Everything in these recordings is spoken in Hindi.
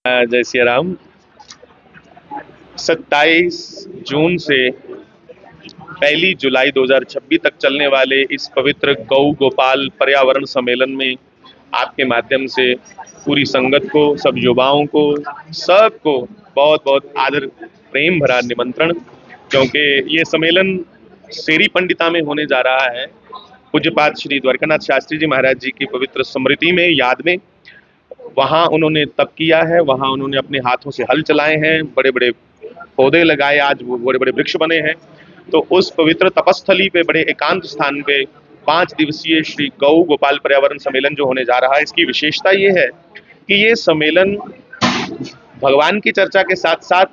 जय सिया राम। 27 जून से 1 जुलाई 2026 तक चलने वाले इस पवित्र गौ गोपाल पर्यावरण सम्मेलन में आपके माध्यम से पूरी संगत को, सब युवाओं को, सबको बहुत बहुत आदर प्रेम भरा निमंत्रण, क्योंकि ये सम्मेलन सेरी पंडिता में होने जा रहा है। पूज्यपाद श्री द्वारकानाथ शास्त्री जी महाराज जी की पवित्र स्मृति में, याद में। वहाँ उन्होंने तप किया है, वहाँ उन्होंने अपने हाथों से हल चलाए हैं, बड़े बड़े पौधे लगाए, आज वो बड़े बड़े वृक्ष बने हैं। तो उस पवित्र तपस्थली पे, बड़े एकांत स्थान पे 5 दिवसीय श्री गौ गोपाल पर्यावरण सम्मेलन जो होने जा रहा है, इसकी विशेषता ये है कि ये सम्मेलन भगवान की चर्चा के साथ साथ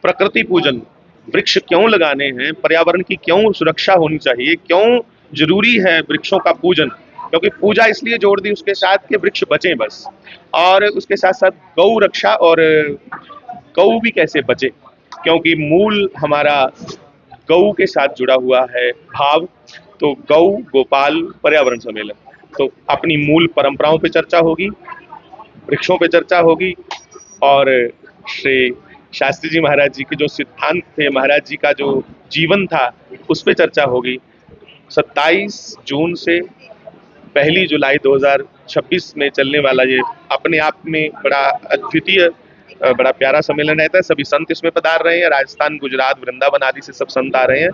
प्रकृति पूजन, वृक्ष क्यों लगाने हैं, पर्यावरण की क्यों सुरक्षा होनी चाहिए, क्यों जरूरी है वृक्षों का पूजन, क्योंकि पूजा इसलिए जोड़ दी उसके साथ कि वृक्ष बचें बस, और उसके साथ साथ गौ रक्षा और गौ भी कैसे बचे, क्योंकि मूल हमारा गौ के साथ जुड़ा हुआ है भाव। तो गौ गोपाल पर्यावरण सम्मेलन, तो अपनी मूल परंपराओं पे चर्चा होगी, वृक्षों पे चर्चा होगी, और श्री शास्त्री जी महाराज जी के जो सिद्धांत थे, महाराज जी का जो जीवन था, उस पे चर्चा होगी। 27 जून से 1 जुलाई 2026 में चलने वाला ये अपने आप में बड़ा अद्वितीय, बड़ा प्यारा सम्मेलन रहता है। सभी संत इसमें पधार रहे हैं, राजस्थान, गुजरात, वृंदावन आदि से सब संत आ रहे हैं।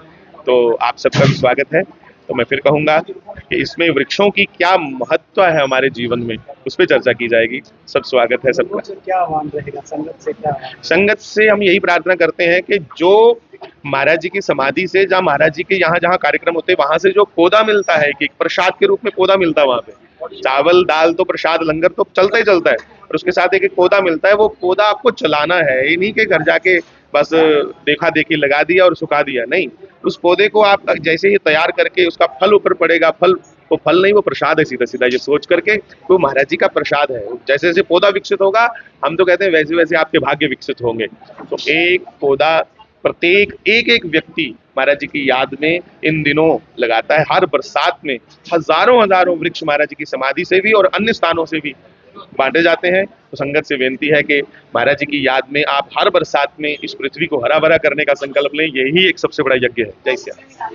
तो आप सबका भी स्वागत है। तो मैं फिर कहूंगा कि इसमें वृक्षों की क्या महत्व है हमारे जीवन में, उस पर चर्चा की जाएगी। सब स्वागत है सबका। क्या आह्वान रहेगा संगत से? क्या संगत से हम यही प्रार्थना करते हैं कि जो महाराज जी की समाधि से, जहाँ महाराज जी के यहाँ जहाँ कार्यक्रम होते हैं, वहां से जो पौधा मिलता है, कि प्रसाद के रूप में पौधा मिलता है वहां पे, चावल दाल तो प्रसाद लंगर तो चलता ही चलता है, और उसके साथ एक पौधा मिलता है। वो पौधा आपको चलाना है, ये नहीं कि घर जाके बस देखा देखी लगा दिया और सुखा दिया, नहीं। उस पौधे को आप जैसे ही तैयार करके उसका फल ऊपर पड़ेगा, फल वो फल नहीं, वो प्रसाद है, सीधा सीधा ये सोच करके वो महाराज जी का प्रसाद है। जैसे जैसे पौधा विकसित होगा, हम तो कहते हैं वैसे वैसे आपके भाग्य विकसित होंगे। तो एक पौधा प्रत्येक एक एक व्यक्ति महाराज जी की याद में इन दिनों लगाता है। हर बरसात में हजारों हजारों वृक्ष महाराज जी की समाधि से भी और अन्य स्थानों से भी बांटे जाते हैं। तो संगत से विनती है कि महाराज जी की याद में आप हर बरसात में इस पृथ्वी को हरा भरा करने का संकल्प लें। यही एक सबसे बड़ा यज्ञ है। जय श्री राम।